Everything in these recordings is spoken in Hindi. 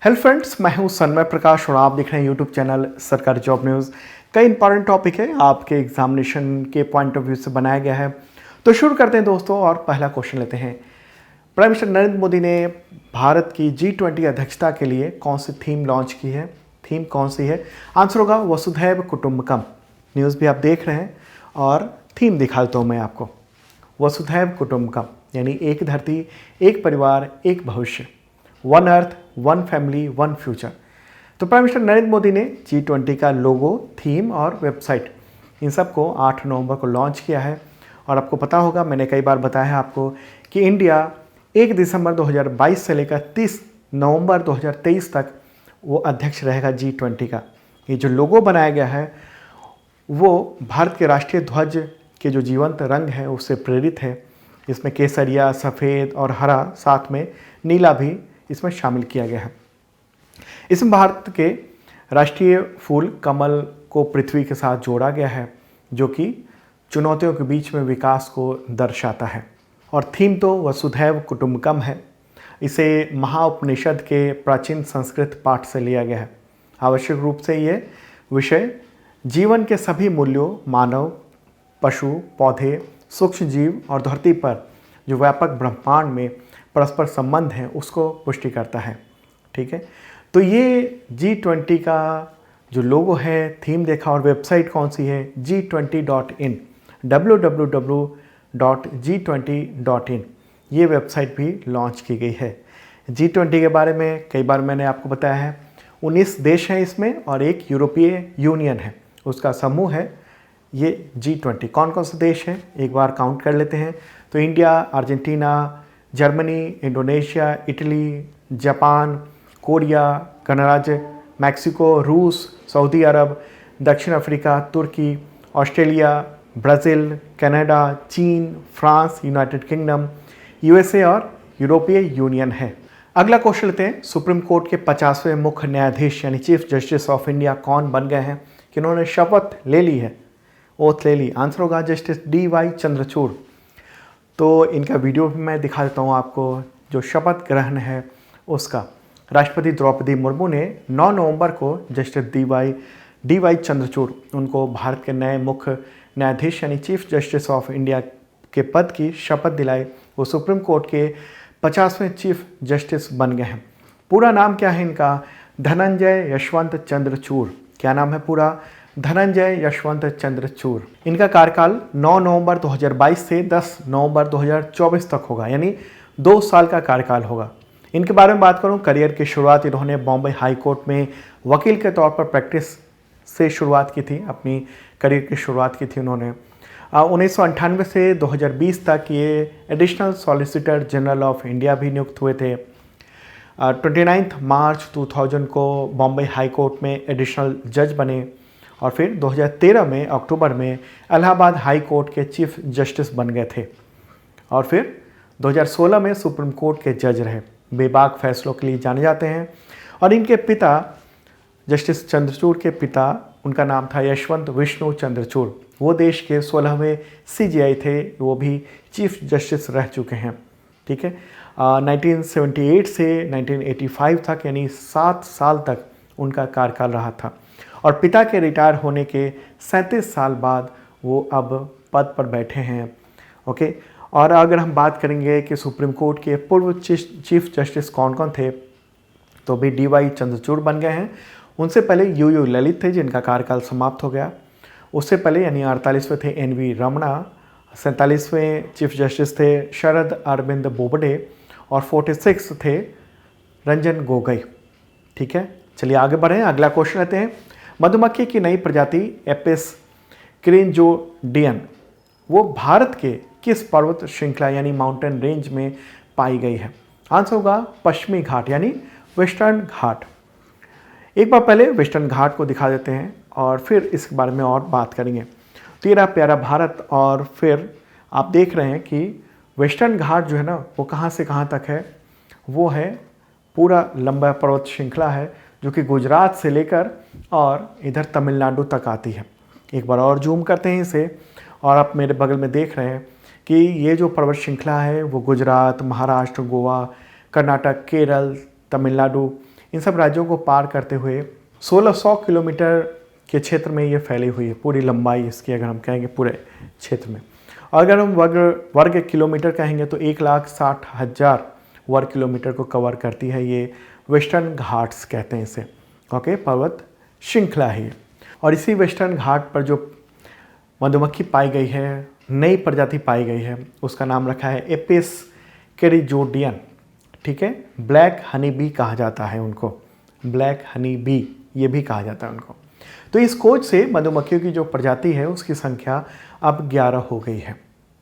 हेलो फ्रेंड्स, मैं हूं सन्मय प्रकाश और आप देख रहे हैं यूट्यूब चैनल सरकारी जॉब न्यूज़। कई इंपॉर्टेंट टॉपिक है आपके एग्जामिनेशन के पॉइंट ऑफ व्यू से बनाया गया है। तो शुरू करते हैं दोस्तों और पहला क्वेश्चन लेते हैं। प्राइम मिनिस्टर नरेंद्र मोदी ने भारत की G20 अध्यक्षता के लिए कौन सी थीम लॉन्च की है? थीम कौन सी है? आंसर होगा वसुधैव कुटुंबकम। न्यूज़ भी आप देख रहे हैं और थीम दिखा देता हूँ मैं आपको। वसुधैव कुटुंबकम यानी एक धरती, एक परिवार, एक भविष्य, one earth, one family, one future. तो प्राइम मिनिस्टर नरेंद्र मोदी ने G20 का लोगो, थीम और वेबसाइट इन सब को 8 नवंबर को लॉन्च किया है। और आपको पता होगा, मैंने कई बार बताया है आपको कि इंडिया 1 दिसंबर 2022 से लेकर 30 नवंबर 2023 तक वो अध्यक्ष रहेगा G20 का। ये जो लोगो बनाया गया है वो भारत के राष्ट्रीय ध्वज के जो जीवंत रंग है उससे प्रेरित है। इसमें केसरिया, सफ़ेद और हरा, साथ में नीला भी इसमें शामिल किया गया है। इसमें भारत के राष्ट्रीय फूल कमल को पृथ्वी के साथ जोड़ा गया है, जो कि चुनौतियों के बीच में विकास को दर्शाता है। और थीम तो वसुधैव कुटुंबकम है। इसे महाउपनिषद के प्राचीन संस्कृत पाठ से लिया गया है। आवश्यक रूप से ये विषय जीवन के सभी मूल्यों, मानव, पशु, पौधे, सूक्ष्म जीव और धरती पर जो व्यापक ब्रह्मांड में परस्पर संबंध है उसको पुष्टि करता है। ठीक है, तो ये G20 का जो लोगो है, थीम देखा, और वेबसाइट कौन सी है? G20.in, www.g20.in, ये वेबसाइट भी लॉन्च की गई है। G20 के बारे में कई बार मैंने आपको बताया है। 19 देश हैं इसमें और एक यूरोपीय यूनियन है, उसका समूह है ये G20। कौन कौन से देश हैं एक बार काउंट कर लेते हैं। तो India, Argentina, Germany, Indonesia, Italy, Japan, Korea, गणराज्य, मैक्सिको, रूस, सऊदी अरब, दक्षिण अफ्रीका, तुर्की, ऑस्ट्रेलिया, ब्राज़ील, कनाडा, चीन, फ्रांस, यूनाइटेड किंगडम, USA और यूरोपीय यूनियन है। अगला क्वेश्चन लेते हैं। सुप्रीम कोर्ट के 50वें मुख्य न्यायाधीश यानी चीफ जस्टिस ऑफ इंडिया कौन बन गए हैं? किन्होंने शपथ ले ली है, ओथ ले ली? आंसर होगा जस्टिस DY चंद्रचूड़। तो इनका वीडियो भी मैं दिखा देता हूँ आपको, जो शपथ ग्रहण है उसका। राष्ट्रपति द्रौपदी मुर्मू ने 9 नवंबर को जस्टिस DY चंद्रचूड़ उनको भारत के नए मुख्य न्यायाधीश यानी चीफ जस्टिस ऑफ इंडिया के पद की शपथ दिलाई। वो सुप्रीम कोर्ट के 50वें चीफ जस्टिस बन गए हैं। पूरा नाम क्या है इनका? धनंजय यशवंत चंद्रचूड़। क्या नाम है पूरा? धनंजय यशवंत चंद्रचूड़। इनका कार्यकाल 9 नवंबर 2022 से 10 नवंबर 2024 तक होगा, यानी 2 साल का कार्यकाल होगा। इनके बारे में बात करूं, करियर की शुरुआत इन्होंने बॉम्बे हाई कोर्ट में वकील के तौर पर प्रैक्टिस से शुरुआत की थी। अपनी करियर की शुरुआत की थी उन्होंने। 1998 से 2020 तक ये additional solicitor general of India भी नियुक्त हुए थे। 29 मार्च 2000 को बॉम्बे हाई कोर्ट में एडिशनल जज बने और फिर 2013 में अक्टूबर में इलाहाबाद हाई कोर्ट के चीफ जस्टिस बन गए थे। और फिर 2016 में सुप्रीम कोर्ट के जज रहे। बेबाक फैसलों के लिए जाने जाते हैं। और इनके पिता, जस्टिस चंद्रचूड़ के पिता, उनका नाम था यशवंत विष्णु चंद्रचूड़। वो देश के 16वें CJI थे, वो भी चीफ जस्टिस रह चुके हैं। ठीक है, 1978 से 1985 तक यानी 7 साल तक उनका कार्यकाल रहा था। और पिता के रिटायर होने के 37 साल बाद वो अब पद पर बैठे हैं। ओके, और अगर हम बात करेंगे कि सुप्रीम कोर्ट के पूर्व चीफ जस्टिस कौन कौन थे, तो भी DY चंद्रचूड़ बन गए हैं। उनसे पहले UU ललित थे जिनका कार्यकाल समाप्त हो गया। उससे पहले यानी 48वें थे NV रमणा, 47वें चीफ जस्टिस थे शरद अरविंद बोबडे और 46 थे रंजन गोगोई। ठीक है, चलिए आगे बढ़ें। अगला क्वेश्चन लेते हैं। मधुमक्खी की नई प्रजाति एपिस क्रिंजोडियन वो भारत के किस पर्वत श्रृंखला यानी माउंटेन रेंज में पाई गई है? आंसर होगा पश्चिमी घाट यानी वेस्टर्न घाट। एक बार पहले वेस्टर्न घाट को दिखा देते हैं और फिर इसके बारे में और बात करेंगे। तो ये रहा प्यारा भारत। और फिर आप देख रहे हैं कि वेस्टर्न घाट जो है ना, वो कहाँ से कहाँ तक है? वो है पूरा लंबा पर्वत श्रृंखला है जो कि गुजरात से लेकर और इधर तमिलनाडु तक आती है। एक बार और जूम करते हैं इसे, और आप मेरे बगल में देख रहे हैं कि ये जो पर्वत श्रृंखला है वो गुजरात, महाराष्ट्र, गोवा, कर्नाटक, केरल, तमिलनाडु, इन सब राज्यों को पार करते हुए 1600 किलोमीटर के क्षेत्र में ये फैली हुई है, पूरी लंबाई इसकी अगर हम कहेंगे पूरे क्षेत्र में। और अगर हम वर्ग किलोमीटर कहेंगे तो 1,60,000 वर्ग किलोमीटर को कवर करती है। ये वेस्टर्न घाट्स कहते हैं इसे, ओके, पर्वत श्रृंखला है ये। और इसी वेस्टर्न घाट पर जो मधुमक्खी पाई गई है, नई प्रजाति पाई गई है, उसका नाम रखा है एपिस कैरिजोडियन, ठीक है। ब्लैक हनी बी कहा जाता है उनको, ब्लैक हनी बी ये भी कहा जाता है उनको। तो इस खोज से मधुमक्खियों की जो प्रजाति है उसकी संख्या अब 11 हो गई है,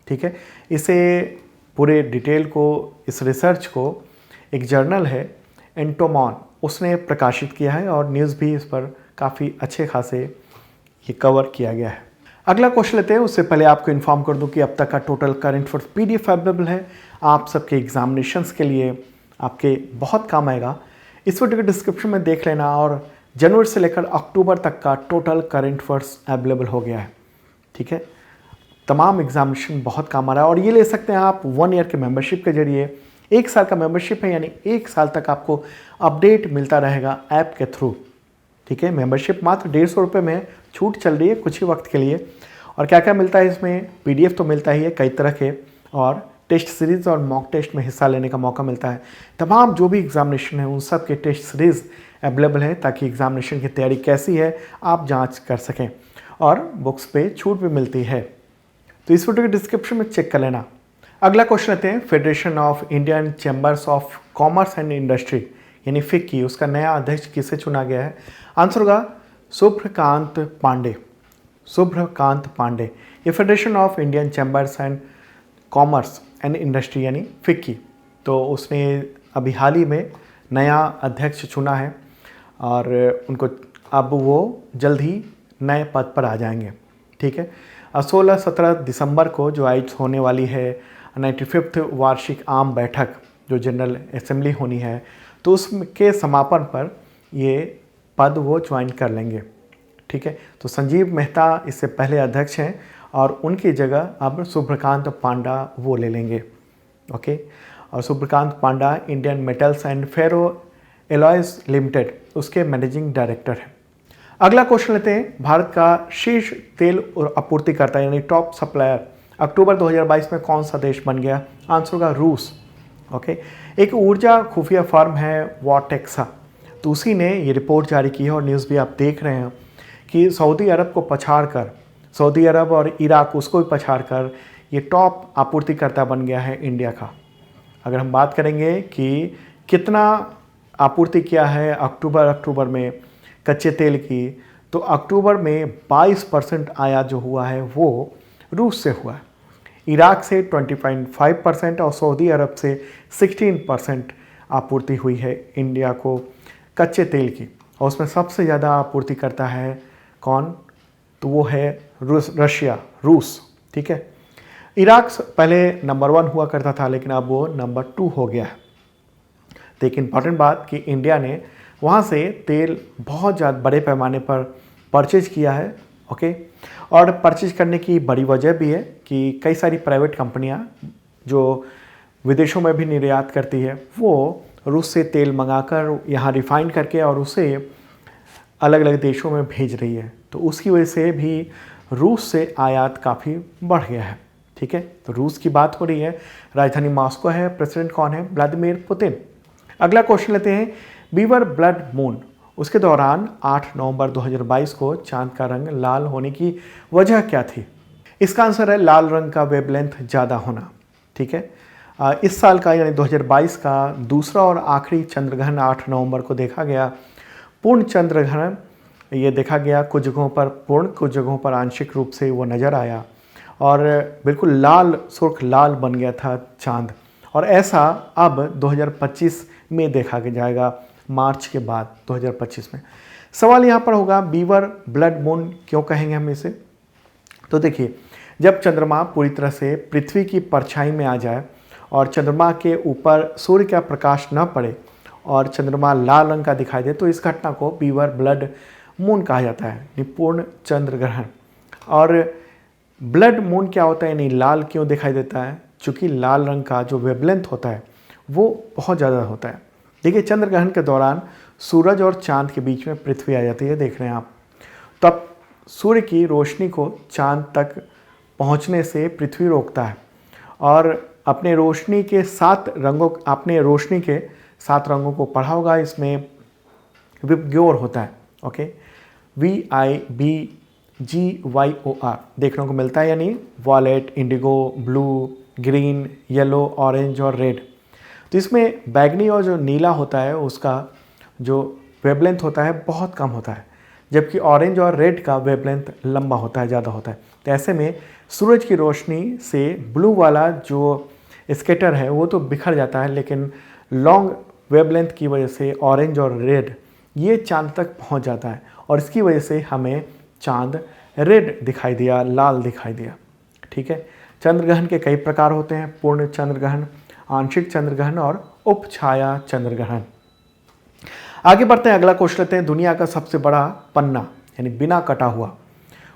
ठीक है। इसे पूरे डिटेल को, इस रिसर्च को एक जर्नल है एंटोमॉन, उसने प्रकाशित किया है और न्यूज़ भी इस पर काफ़ी अच्छे खासे ये कवर किया गया है। अगला क्वेश्चन लेते हैं। उससे पहले आपको इन्फॉर्म कर दूं कि अब तक का total current affairs PDF available है आप सबके एग्जामिनेशंस के लिए, आपके बहुत काम आएगा। इस वीडियो के डिस्क्रिप्शन में देख लेना। और जनवरी से लेकर अक्टूबर तक का टोटल करंट अफेयर्स अवेलेबल हो गया है, ठीक है। तमाम एग्जामिनेशन बहुत काम आ रहा है और ये ले सकते हैं आप 1 ईयर के मेंबरशिप के जरिए। 1 साल का मेंबरशिप है, यानी 1 साल तक आपको अपडेट मिलता रहेगा ऐप के थ्रू, ठीक है। मेंबरशिप मात्र 150 रुपये में, छूट चल रही है कुछ ही वक्त के लिए। और क्या क्या मिलता है इसमें, PDF तो मिलता ही है कई तरह के, और टेस्ट सीरीज़ और मॉक टेस्ट में हिस्सा लेने का मौका मिलता है। तमाम जो भी एग्जामिनेशन है उन सब के टेस्ट सीरीज़ अवेलेबल है, ताकि एग्जामिनेशन की तैयारी कैसी है आप जांच कर सकें। और बुक्स पे छूट भी मिलती है, तो इस वीडियो के डिस्क्रिप्शन में चेक कर लेना। अगला क्वेश्चन लेते हैं। Federation of Indian chambers of commerce and industry यानी FICCI, उसका नया अध्यक्ष किसे चुना गया है? आंसर होगा शुभ्रकांत पांडे। शुभ्रकांत पांडे, ये federation of Indian chambers and commerce and industry यानी FICCI, तो उसने अभी हाल ही में नया अध्यक्ष चुना है और उनको अब वो जल्द ही नए पद पर आ जाएंगे, ठीक है। 16-17 दिसंबर को जो आज होने वाली है 95वीं वार्षिक आम बैठक जो जनरल असेंबली होनी है, तो उसके समापन पर ये पद वो ज्वाइन कर लेंगे, ठीक है। तो संजीव मेहता इससे पहले अध्यक्ष हैं और उनकी जगह अब शुभ्रकांत पांडा वो ले लेंगे, ओके। और Subhrakant Panda Indian metals and ferro alloys limited उसके मैनेजिंग डायरेक्टर हैं। अगला क्वेश्चन लेते हैं। भारत का शीर्ष तेल आपूर्तिकर्ता यानी टॉप सप्लायर अक्टूबर 2022 में कौन सा देश बन गया? आंसर होगा रूस, ओके। एक ऊर्जा खुफिया फर्म है वॉटेक्सा, तो उसी ने ये रिपोर्ट जारी की है और न्यूज़ भी आप देख रहे हैं कि सऊदी अरब को पछाड़कर, सऊदी अरब और इराक उसको भी पछाड़कर ये टॉप आपूर्तिकर्ता बन गया है इंडिया का। अगर हम बात करेंगे कि कितना आपूर्ति किया है अक्टूबर में कच्चे तेल की, तो अक्टूबर में 22% आयात जो हुआ है वो रूस से हुआ है, इराक से 20.5% और सऊदी अरब से 16% आपूर्ति हुई है इंडिया को कच्चे तेल की। और उसमें सबसे ज़्यादा आपूर्ति करता है कौन? तो वो है रूस, ठीक है। इराक पहले नंबर 1 हुआ करता था, लेकिन अब वो नंबर 2 हो गया है। तो एक इम्पॉर्टेंट बात कि इंडिया ने वहाँ से तेल बहुत ज़्यादा बड़े पैमाने पर परचेज किया है, ओके। और परचेज करने की बड़ी वजह भी है कि कई सारी प्राइवेट कंपनियाँ जो विदेशों में भी निर्यात करती है वो रूस से तेल मंगाकर यहाँ रिफाइन करके और उसे अलग अलग देशों में भेज रही है, तो उसकी वजह से भी रूस से आयात काफ़ी बढ़ गया है, ठीक है। तो रूस की बात हो रही है, राजधानी मॉस्को है, प्रेसिडेंट कौन है? Vladimir Putin. अगला क्वेश्चन लेते हैं। बीवर ब्लड मून, उसके दौरान 8 नवंबर 2022 को चांद का रंग लाल होने की वजह क्या थी? इसका आंसर है लाल रंग का वेवलेंथ ज़्यादा होना, ठीक है। इस साल का यानी 2022 का दूसरा और आखिरी चंद्रग्रहण 8 नवंबर को देखा गया। पूर्ण चंद्रग्रहण ये देखा गया, कुछ जगहों पर पूर्ण, कुछ जगहों पर आंशिक रूप से वो नज़र आया और बिल्कुल लाल, सुर्ख लाल बन गया था चांद। और ऐसा अब 2025 में देखा जाएगा, मार्च के बाद 2025 में। सवाल यहाँ पर होगा बीवर ब्लड मून क्यों कहेंगे हम इसे? तो देखिए, जब चंद्रमा पूरी तरह से पृथ्वी की परछाई में आ जाए और चंद्रमा के ऊपर सूर्य का प्रकाश न पड़े और चंद्रमा लाल रंग का दिखाई दे, तो इस घटना को बीवर ब्लड मून कहा जाता है, निपूर्ण चंद्र ग्रहण। और ब्लड मून क्या होता है, यानी लाल क्यों दिखाई देता है? चूँकि लाल रंग का जो वेवलेंथ होता है वो बहुत ज़्यादा होता है। देखिए, चंद्र ग्रहण के दौरान सूरज और चांद के बीच में पृथ्वी आ जाती है, देख रहे हैं आप। तब सूर्य की रोशनी को चांद तक पहुंचने से पृथ्वी रोकता है और अपने रोशनी के 7 रंगों को पढ़ा होगा। इसमें विबग्योर होता है, ओके, VIBGYOR देखने को मिलता है, यानी violet, indigo, blue, green, yellow, orange और रेड। तो इसमें बैगनी और जो नीला होता है उसका जो वेवलेंथ होता है बहुत कम होता है, जबकि ऑरेंज और रेड का वेवलेंथ लंबा होता है, ज़्यादा होता है। तो ऐसे में सूरज की रोशनी से ब्लू वाला जो स्केटर है वो तो बिखर जाता है, लेकिन लॉन्ग वेवलेंथ की वजह से ऑरेंज और रेड ये चांद तक पहुंच जाता है और इसकी वजह से हमें चांद रेड दिखाई दिया, लाल दिखाई दिया। ठीक है। चंद्रग्रहण के कई प्रकार होते हैं, पूर्ण चंद्रग्रहण, आंशिक चंद्रग्रहण और उपछाया चंद्रग्रहण। आगे बढ़ते हैं, अगला क्वेश्चन लेते हैं। दुनिया का सबसे बड़ा पन्ना यानी बिना कटा हुआ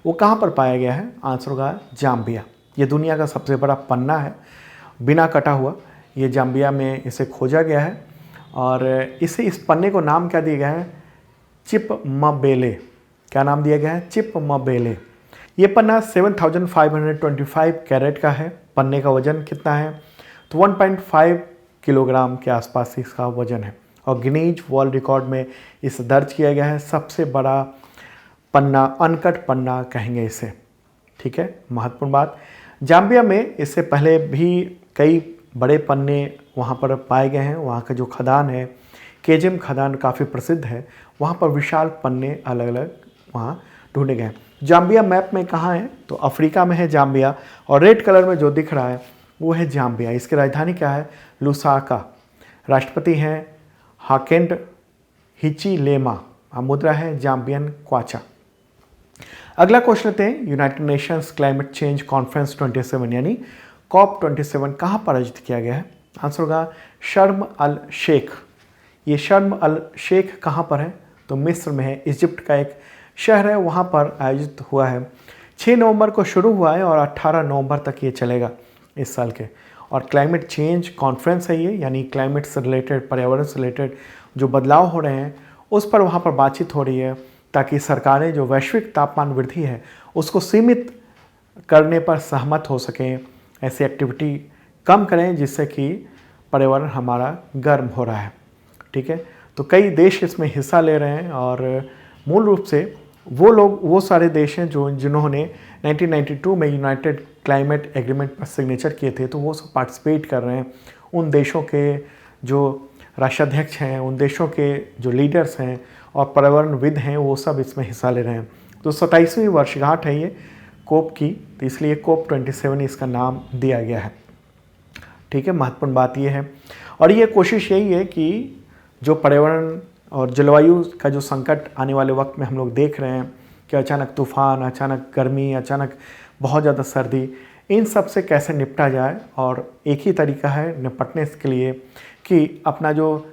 वो कहाँ पर पाया गया है? आंसर होगा जाम्बिया। ये दुनिया का सबसे बड़ा पन्ना है बिना कटा हुआ, ये जाम्बिया में इसे खोजा गया है और इस पन्ने को नाम क्या दिया गया है? चिपमबेले। क्या नाम दिया गया है? चिपमबेले। ये पन्ना 7525 कैरेट का है। पन्ने का वजन कितना है? तो 1.5 किलोग्राम के आसपास इसका वजन है और गिनीज वर्ल्ड रिकॉर्ड में इसे दर्ज किया गया है। सबसे बड़ा पन्ना, अनकट पन्ना कहेंगे इसे। ठीक है, महत्वपूर्ण बात। जाम्बिया में इससे पहले भी कई बड़े पन्ने वहाँ पर पाए गए हैं। वहाँ का जो खदान है, केजिम खदान काफ़ी प्रसिद्ध है, वहाँ पर विशाल पन्ने अलग अलग वहाँ ढूंढे गए हैं। जाम्बिया मैप में कहाँ है? तो अफ्रीका में है जाम्बिया और रेड कलर में जो दिख रहा है वो है जाम्बिया। इसकी राजधानी क्या है? लुसाका। राष्ट्रपति हैं हाकेंड हिचिलेमा। मुद्रा है जाम्बियन क्वाचा। अगला क्वेश्चन लेते हैं। United Nations climate change conference 27 यानी COP27 कहाँ पर आयोजित किया गया है? आंसर होगा शर्म अल शेख। ये शर्म अल शेख कहाँ पर है? तो मिस्र में है, इजिप्ट का एक शहर है, वहाँ पर आयोजित हुआ है। 6 नवंबर को शुरू हुआ है और 18 नवंबर तक ये चलेगा इस साल के। और क्लाइमेट चेंज कॉन्फ्रेंस है ये, यानी क्लाइमेट से रिलेटेड, पर्यावरण से रिलेटेड जो बदलाव हो रहे हैं उस पर वहाँ पर बातचीत हो रही है, ताकि सरकारें जो वैश्विक तापमान वृद्धि है उसको सीमित करने पर सहमत हो सकें, ऐसी एक्टिविटी कम करें जिससे कि पर्यावरण हमारा गर्म हो रहा है। ठीक है, तो कई देश इसमें हिस्सा ले रहे हैं और मूल रूप से वो सारे देश हैं जिन्होंने 1992 में यूनाइटेड क्लाइमेट एग्रीमेंट पर सिग्नेचर किए थे, तो वो सब पार्टिसिपेट कर रहे हैं। उन देशों के जो राष्ट्राध्यक्ष हैं, उन देशों के जो लीडर्स हैं और पर्यावरणविद हैं, वो सब इसमें हिस्सा ले रहे हैं। तो 27वीं वर्षगांठ है ये कोप की, तो इसलिए COP27 इसका नाम दिया गया है। ठीक है, महत्वपूर्ण बात ये है और ये कोशिश यही है कि जो पर्यावरण और जलवायु का जो संकट आने वाले वक्त में हम लोग देख रहे हैं कि अचानक तूफान, अचानक गर्मी, अचानक बहुत ज़्यादा सर्दी, इन सब से कैसे निपटा जाए। और एक ही तरीका है निपटने के लिए कि अपना जो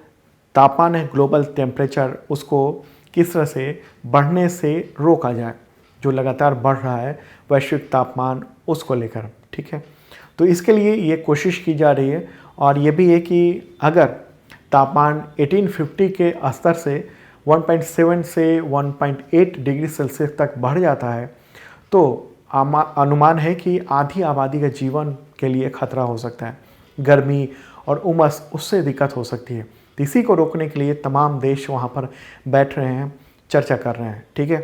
तापमान है, ग्लोबल टेम्परेचर, उसको किस तरह से बढ़ने से रोका जाए। जो लगातार बढ़ रहा है वैश्विक तापमान, उसको लेकर। ठीक है, तो इसके लिए ये कोशिश की जा रही है और ये भी है कि अगर तापमान 1850 के स्तर से 1.7 से 1.8 डिग्री सेल्सियस तक बढ़ जाता है तो अनुमान है कि आधी आबादी का जीवन के लिए खतरा हो सकता है। गर्मी और उमस, उससे दिक्कत हो सकती है। तो इसी को रोकने के लिए तमाम देश वहाँ पर बैठ रहे हैं, चर्चा कर रहे हैं। ठीक है,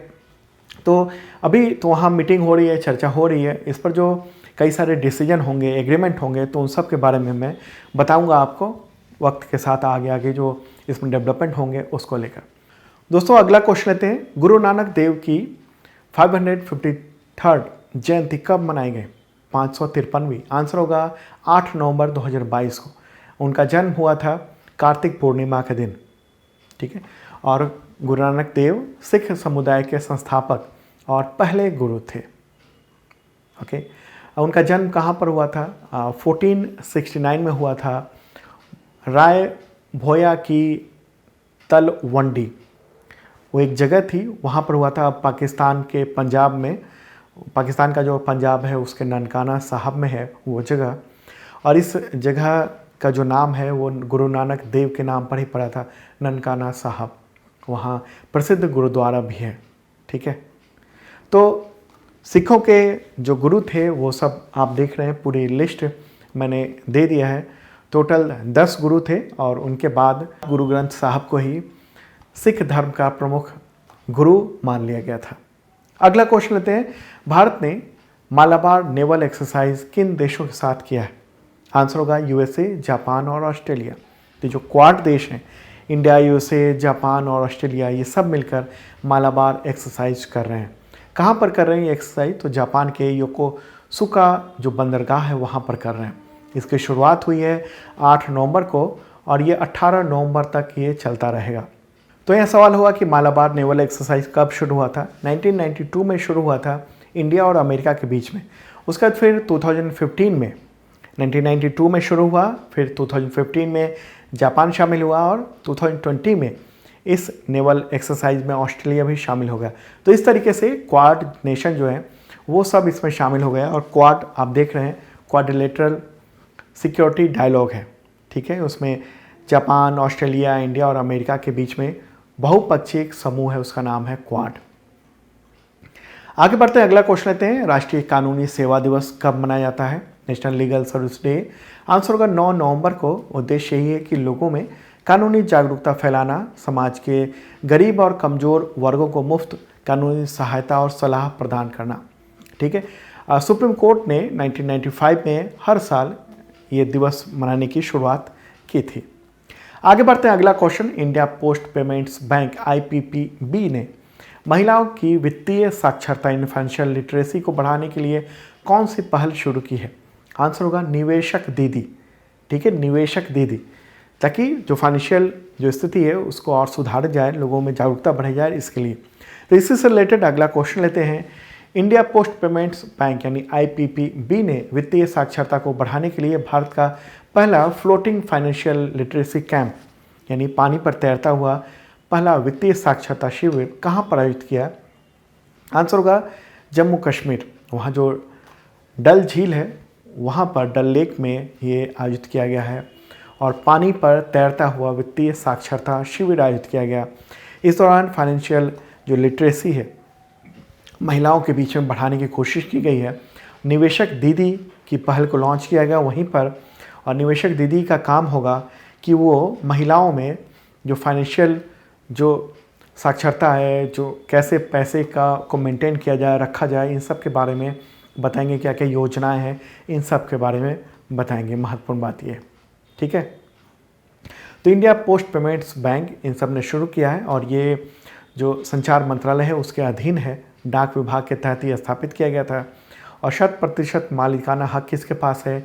तो अभी तो वहाँ मीटिंग हो रही है, चर्चा हो रही है। इस पर जो कई सारे डिसीजन होंगे, एग्रीमेंट होंगे, तो उन सब के बारे में मैं बताऊँगा आपको वक्त के साथ। आगे आगे जो इसमें डेवलपमेंट होंगे उसको लेकर। दोस्तों, अगला क्वेश्चन लेते हैं। गुरु नानक देव की 553rd जयंती कब मनाई गई? 553वीं। आंसर होगा 8 नवंबर 2022 को। उनका जन्म हुआ था कार्तिक पूर्णिमा के दिन। ठीक है, और गुरु नानक देव सिख समुदाय के संस्थापक और पहले गुरु थे। ओके, उनका जन्म कहाँ पर हुआ था? 1469 में हुआ था। राय भोया की तलवंडी, वो एक जगह थी, वहाँ पर हुआ था। पाकिस्तान के पंजाब में, पाकिस्तान का जो पंजाब है उसके ननकाना साहब में है वो जगह, और इस जगह का जो नाम है वो गुरु नानक देव के नाम पर ही पड़ा था, ननकाना साहब। वहाँ प्रसिद्ध गुरुद्वारा भी है। ठीक है, तो सिखों के जो गुरु थे वो सब आप देख रहे हैं, पूरी लिस्ट मैंने दे दिया है। टोटल 10 गुरु थे और उनके बाद गुरु ग्रंथ साहब को ही सिख धर्म का प्रमुख गुरु मान लिया गया था। अगला क्वेश्चन लेते हैं, भारत ने मालाबार नेवल एक्सरसाइज किन देशों के साथ किया है? आंसर होगा यूएसए, जापान और ऑस्ट्रेलिया। तो जो क्वाड देश हैं, इंडिया, यूएसए, जापान और ऑस्ट्रेलिया, ये सब मिलकर मालाबार एक्सरसाइज कर रहे हैं। कहाँ पर कर रहे हैं ये एक्सरसाइज? तो जापान के योकोसुका जो बंदरगाह है वहाँ पर कर रहे हैं। इसकी शुरुआत हुई है 8 नवंबर को और ये 18 नवंबर तक ये चलता रहेगा। तो यह सवाल हुआ कि मालाबार नेवल एक्सरसाइज कब शुरू हुआ था? 1992 में शुरू हुआ था इंडिया और अमेरिका के बीच में। उसके बाद फिर 2015 में, 1992 में शुरू हुआ, फिर 2015 में जापान शामिल हुआ और 2020 में इस नेवल एक्सरसाइज में ऑस्ट्रेलिया भी शामिल हो गया। तो इस तरीके से क्वाड नेशन जो है वो सब इसमें शामिल हो गया। और क्वाड आप देख रहे हैं, क्वाड्रिलेटरल सिक्योरिटी डायलॉग है। ठीक है, उसमें जापान, ऑस्ट्रेलिया, इंडिया और अमेरिका के बीच में बहुपक्षीय समूह है, उसका नाम है क्वाड। आगे बढ़ते हैं, अगला क्वेश्चन लेते हैं, राष्ट्रीय कानूनी सेवा दिवस कब मनाया जाता है? National legal service day. Answer होगा 9 नवंबर को। उद्देश्य यही है कि लोगों में कानूनी जागरूकता फैलाना, समाज के गरीब और कमज़ोर वर्गों को मुफ्त कानूनी सहायता और सलाह प्रदान करना। ठीक है, सुप्रीम कोर्ट ने 1995 में हर साल ये दिवस मनाने की शुरुआत की थी। आगे बढ़ते हैं, अगला question, India post payments bank IPPB ने महिलाओं की वित्तीय साक्षरता इन फाइनेंशियल लिटरेसी को बढ़ाने के लिए कौन सी पहल शुरू की है? आंसर होगा निवेशक दीदी। ठीक है, निवेशक दीदी, ताकि जो फाइनेंशियल जो स्थिति है उसको और सुधारा जाए, लोगों में जागरूकता बढ़ाई जाए, इसके लिए। तो इसी से रिलेटेड अगला क्वेश्चन लेते हैं, इंडिया पोस्ट पेमेंट्स बैंक यानी IPPB ने वित्तीय साक्षरता को बढ़ाने के लिए भारत का पहला फ्लोटिंग फाइनेंशियल लिटरेसी कैंप यानी पानी पर तैरता हुआ पहला वित्तीय साक्षरता शिविर कहाँ पर आयोजित किया? आंसर होगा जम्मू कश्मीर। वहाँ जो डल झील है वहाँ पर, डल लेक में ये आयोजित किया गया है और पानी पर तैरता हुआ वित्तीय साक्षरता शिविर आयोजित किया गया। इस दौरान फाइनेंशियल जो लिटरेसी है महिलाओं के बीच में बढ़ाने की कोशिश की गई है। निवेशक दीदी की पहल को लॉन्च किया गया वहीं पर, और निवेशक दीदी का काम होगा कि वो महिलाओं में जो फाइनेंशियल जो साक्षरता है, जो कैसे पैसे को मेंटेन किया जाए, रखा जाए, इन सब के बारे में बताएंगे। क्या क्या योजनाएं हैं, इन सब के बारे में बताएंगे। महत्वपूर्ण बात ये, ठीक है। तो इंडिया पोस्ट पेमेंट्स बैंक इन सब ने शुरू किया है और ये जो संचार मंत्रालय है उसके अधीन है, डाक विभाग के तहत ये स्थापित किया गया था। और 100% मालिकाना हक किसके पास है?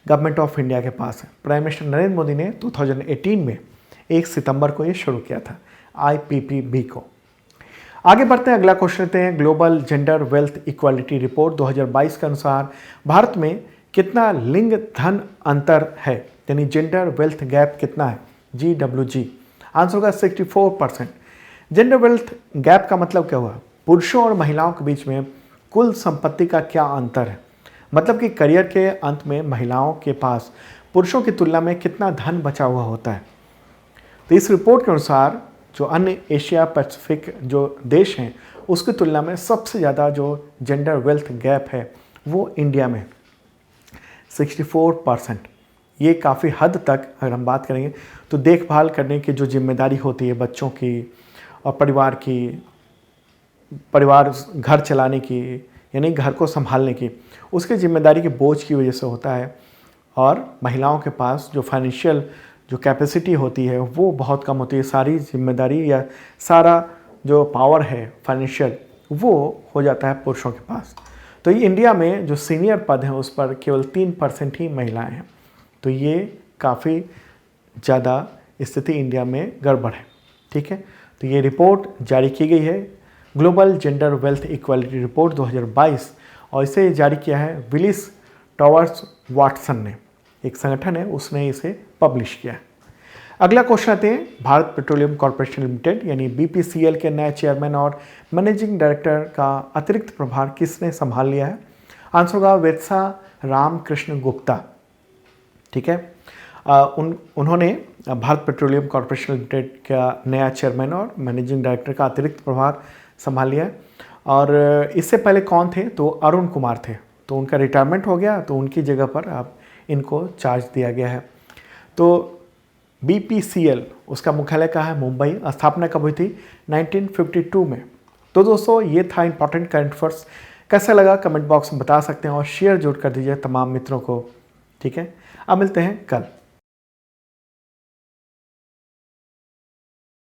गवर्नमेंट ऑफ इंडिया के पास है। प्राइम मिनिस्टर नरेंद्र मोदी ने 2018 में 1 सितंबर को ये शुरू किया था IPPB को। आगे बढ़ते हैं, अगला क्वेश्चन लेते हैं, global gender wealth equality report 2022 के अनुसार भारत में कितना लिंग धन अंतर है, यानी जेंडर वेल्थ गैप कितना है? GWG। आंसर होगा 64%। जेंडर वेल्थ गैप का मतलब क्या हुआ? पुरुषों और महिलाओं के बीच में कुल संपत्ति का क्या अंतर है, मतलब कि करियर के अंत में महिलाओं के पास पुरुषों की तुलना में कितना धन बचा हुआ होता है। तो इस रिपोर्ट के अनुसार जो अन्य एशिया पैसिफिक जो देश हैं उसकी तुलना में सबसे ज़्यादा जो जेंडर वेल्थ गैप है वो इंडिया में 64%। ये काफ़ी हद तक अगर हम बात करेंगे तो देखभाल करने की जो जिम्मेदारी होती है बच्चों की और परिवार घर चलाने की, यानी घर को संभालने की, उसके जिम्मेदारी के बोझ की वजह से होता है। और महिलाओं के पास जो फाइनेंशियल जो कैपेसिटी होती है वो बहुत कम होती है। सारी जिम्मेदारी या सारा जो पावर है फाइनेंशियल वो हो जाता है पुरुषों के पास। तो ये इंडिया में जो सीनियर पद हैं उस पर केवल 3% ही महिलाएं हैं। तो ये काफ़ी ज़्यादा स्थिति इंडिया में गड़बड़ है, ठीक है। तो ये रिपोर्ट जारी की गई है, global gender wealth equality report 2022, और इसे जारी किया है विलिस टॉवर्स वाटसन ने, एक संगठन है, उसने इसे पब्लिश किया है। अगला क्वेश्चन आते हैं, भारत पेट्रोलियम कॉर्पोरेशन लिमिटेड यानी BPCL के नए चेयरमैन और मैनेजिंग डायरेक्टर का अतिरिक्त प्रभार किसने संभाल लिया है? आंसर होगा वेत्सा रामकृष्ण गुप्ता, ठीक है। उन्होंने भारत पेट्रोलियम कॉरपोरेशन लिमिटेड का नया चेयरमैन और मैनेजिंग डायरेक्टर का अतिरिक्त प्रभार संभाल लिया है। और इससे पहले कौन थे, तो अरुण कुमार थे, तो उनका रिटायरमेंट हो गया, तो उनकी जगह पर अब इनको चार्ज दिया गया है। तो BPCL उसका मुख्यालय कहाँ है, मुंबई। स्थापना कब हुई थी, 1952 में। तो दोस्तों ये था इंपॉर्टेंट करंट अफेयर्स। कैसा लगा कमेंट बॉक्स में बता सकते हैं और शेयर जरूर कर दीजिए तमाम मित्रों को। ठीक है, अब मिलते हैं कल।